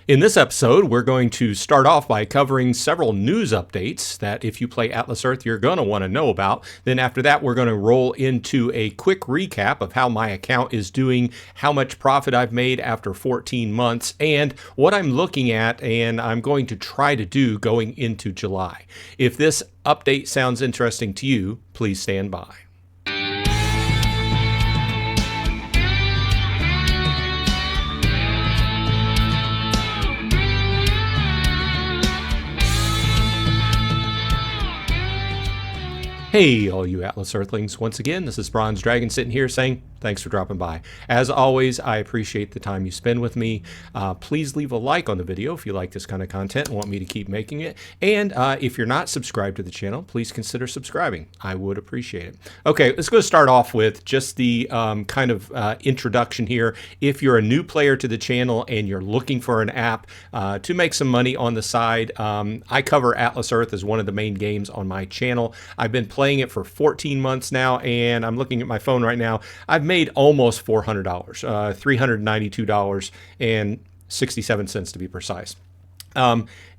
In this episode, we're going to start off by covering several news updates that if you play Atlas Earth, you're going to want to know about. Then after that, we're going to roll into a quick recap of how my account is doing, how much profit I've made after 14 months, and what I'm looking at and I'm going to try to do going into July. If this update sounds interesting to you, please stand by. Hey, all you Atlas Earthlings. Once again, this is Bronze Dragon sitting here saying thanks for dropping by. As always, I appreciate the time you spend with me. Please leave a like on the video if you like this kind of content and want me to keep making it. And if you're not subscribed to the channel, please consider subscribing. I would appreciate it. Okay, let's go start off with just the kind of introduction here. If you're a new player to the channel and you're looking for an app to make some money on the side, I cover Atlas Earth as one of the main games on my channel. I've been playing it for 14 months now, and I'm looking at my phone right now. I've made almost $400, $392.67 to be precise.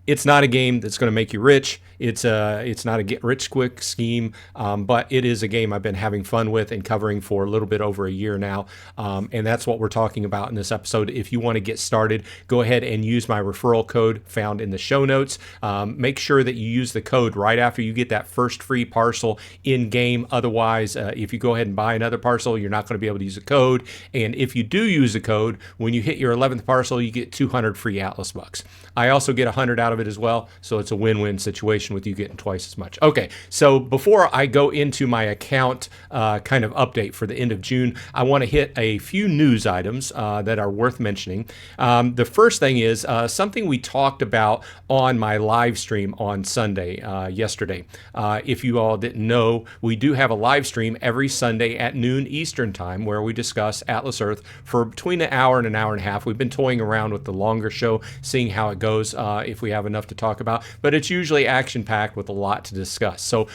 It's not a game that's going to make you rich. It's not a get-rich-quick scheme, but it is a game I've been having fun with and covering for a little bit over a year now, and that's what we're talking about in this episode. If you want to get started, go ahead and use my referral code found in the show notes. Make sure that you use the code right after you get that first free parcel in-game. Otherwise, if you go ahead and buy another parcel, you're not going to be able to use the code, and if you do use the code, when you hit your 11th parcel, you get 200 free Atlas bucks. I also get 100 out of it as well, so it's a win-win situation with you getting twice as much. Okay, so before I go into my account kind of update for the end of June, I want to hit a few news items that are worth mentioning. The first thing is something we talked about on my live stream on Sunday, yesterday. If you all didn't know, we do have a live stream every Sunday at noon Eastern time where we discuss Atlas Earth for between an hour and a half. We've been toying around with the longer show, seeing how it goes, if we have enough to talk about, but it's usually action-packed with a lot to discuss. So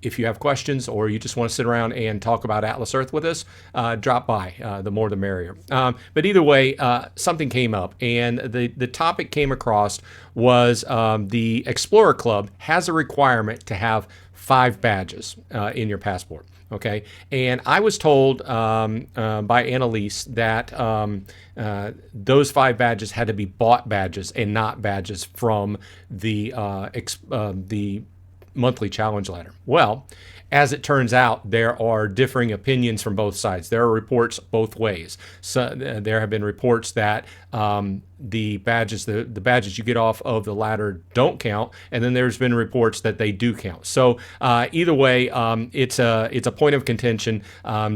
if you have questions or you just want to sit around and talk about Atlas Earth with us, drop by. The more the merrier. But either way, something came up, and the topic came across was the Explorer Club has a requirement to have 5 badges in your passport. Okay, and I was told by Annalise that those 5 badges had to be bought badges and not badges from the monthly challenge ladder. Well, as it turns out, there are differing opinions from both sides. There are reports both ways. So there have been reports that the badges you get off of the ladder don't count, and then there's been reports that they do count. So either way, it's a point of contention.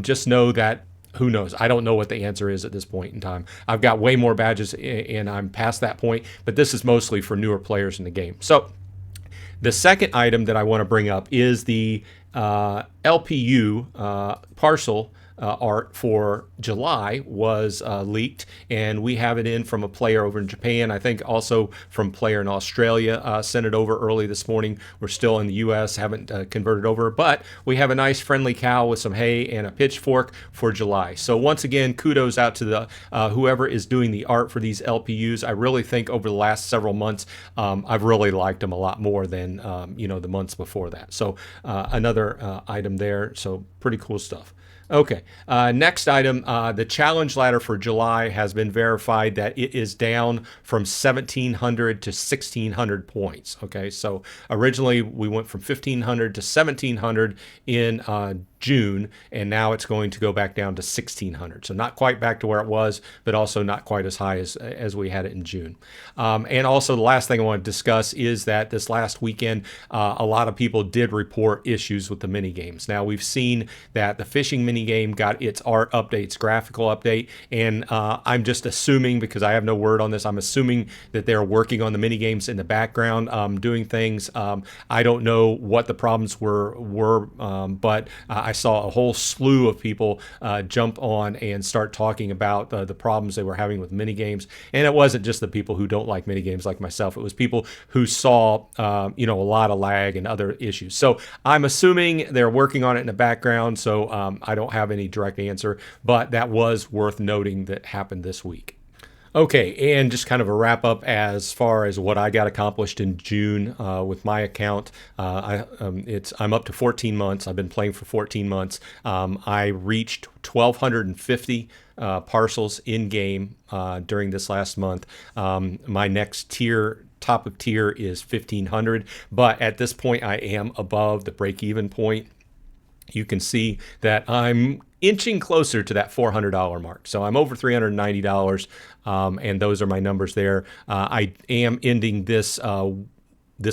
Just know that. Who knows? I don't know what the answer is at this point in time. I've got way more badges, and I'm past that point, but this is mostly for newer players in the game. So the second item that I want to bring up is the LPU parcel art for July was leaked, and we have it in from a player over in Japan. I think also from a player in Australia sent it over early this morning. We're still in the US, haven't converted over, but we have a nice friendly cow with some hay and a pitchfork for July. So once again, kudos out to the whoever is doing the art for these LPUs. I really think over the last several months, I've really liked them a lot more than the months before that. So another item there. So pretty cool stuff. Okay, next item, the challenge ladder for July has been verified that it is down from 1,700 to 1,600 points. Okay, so originally we went from 1,500 to 1,700 in June, and now it's going to go back down to 1,600. So not quite back to where it was, but also not quite as high as we had it in June. And also the last thing I want to discuss is that this last weekend, a lot of people did report issues with the mini games. Now we've seen that the fishing mini game got its art updates, graphical update, and I'm just assuming, because I have no word on this, I'm assuming that they're working on the mini games in the background, doing things. I don't know what the problems were, but I saw a whole slew of people jump on and start talking about the problems they were having with mini games. And it wasn't just the people who don't like mini games like myself. It was people who saw a lot of lag and other issues. So I'm assuming they're working on it in the background. So I don't have any direct answer, but that was worth noting that happened this week. Okay, and just kind of a wrap up as far as what I got accomplished in June with my account. I'm up to 14 months. I've been playing for 14 months. I reached 1,250 parcels in game during this last month. My next tier. Top of tier is 1,500, but at this point I am above the break even point. You can see that I'm inching closer to that $400 mark. So I'm over $390, and those are my numbers there. I am ending this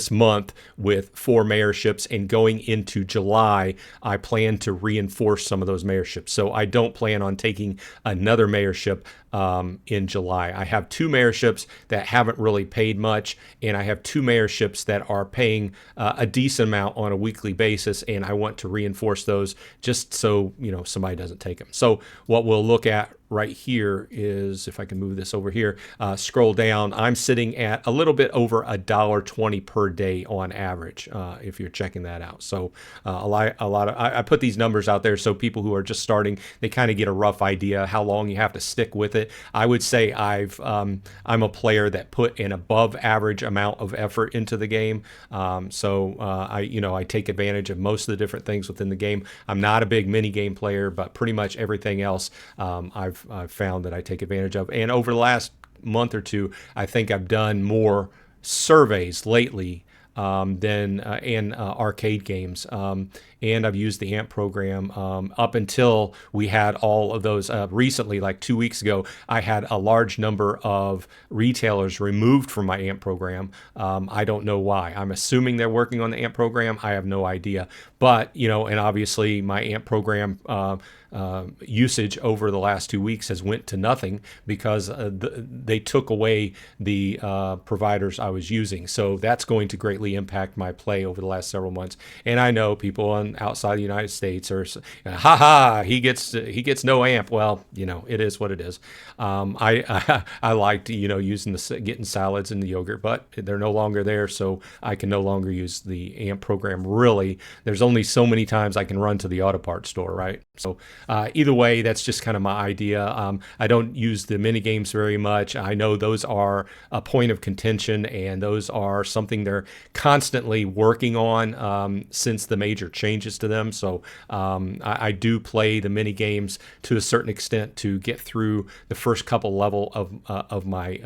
month with 4 mayorships, and going into July, I plan to reinforce some of those mayorships. So I don't plan on taking another mayorship in July. I have 2 mayorships that haven't really paid much, and I have 2 mayorships that are paying a decent amount on a weekly basis, and I want to reinforce those just so somebody doesn't take them. So what we'll look at right here is, if I can move this over here, scroll down, I'm sitting at a little bit over $1.20 per day on average, if you're checking that out. So I put these numbers out there so people who are just starting, they kind of get a rough idea how long you have to stick with it. I would say I'm a player that put an above average amount of effort into the game. I take advantage of most of the different things within the game. I'm not a big mini game player, but pretty much everything else I've found that I take advantage of. And over the last month or two, I think I've done more surveys lately than in arcade games. And I've used the AMP program up until we had all of those recently, like 2 weeks ago. I had a large number of retailers removed from my AMP program. I don't know why. I'm assuming they're working on the AMP program. I have no idea. But, and obviously my AMP program usage over the last 2 weeks has went to nothing because they took away the providers I was using. So that's going to greatly impact my play over the last several months. And I know people outside the United States are, he gets no AMP. Well, it is what it is. I liked using getting salads and the yogurt, but they're no longer there, so I can no longer use the AMP program. Really, there's only so many times I can run to the auto parts store, right? So either way, that's just kind of my idea. I don't use the mini games very much. I know those are a point of contention, and those are something they're constantly working on since the major changes to them. So I do play the mini games to a certain extent to get through the first couple level of my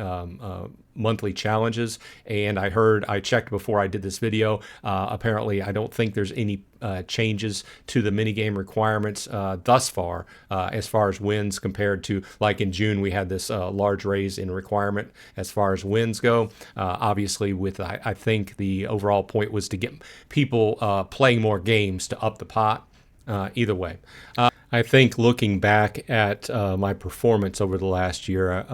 monthly challenges. And I checked before I did this video. Apparently, I don't think there's any changes to the minigame requirements thus far as wins compared to, like in June, we had this large raise in requirement as far as wins go. Obviously, I think the overall point was to get people playing more games to up the pot. Either way. I think looking back at my performance over the last year,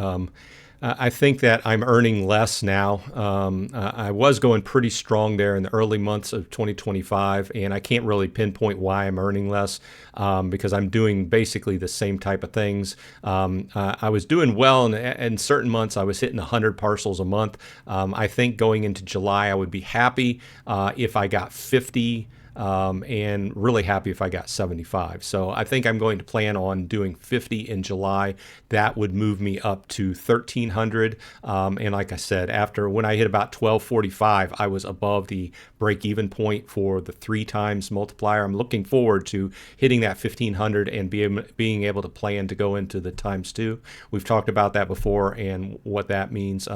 I think that I'm earning less now. I was going pretty strong there in the early months of 2025, and I can't really pinpoint why I'm earning less because I'm doing basically the same type of things. I was doing well in certain months. I was hitting 100 parcels a month. I think going into July, I would be happy if I got 50. And really happy if I got 75. So I think I'm going to plan on doing 50 in July. That would move me up to 1,300. And like I said, when I hit about 1245, I was above the break-even point for the 3 times multiplier. I'm looking forward to hitting that 1,500 and being able to plan to go into the times 2. We've talked about that before and what that means.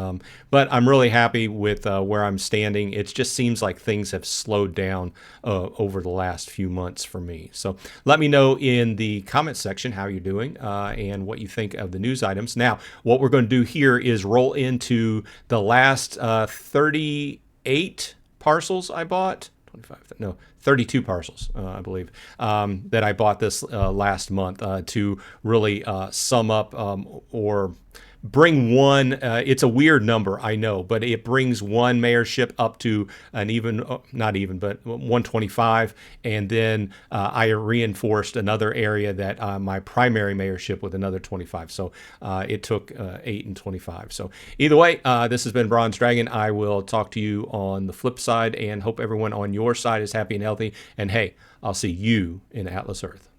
But I'm really happy with where I'm standing. It just seems like things have slowed down over the last few months for me. So let me know in the comments section how you're doing and what you think of the news items. Now, what we're going to do here is roll into the last 38 parcels I bought. 32 parcels, I believe, that I bought this last month to really sum up or bring one. It's a weird number, I know, but it brings one mayorship up to not even, but 125. And then I reinforced another area that my primary mayorship with another 25. So it took 8 and 25. So either way, this has been Bronze Dragon. I will talk to you on the flip side and hope everyone on your side is happy and healthy. And hey, I'll see you in Atlas Earth.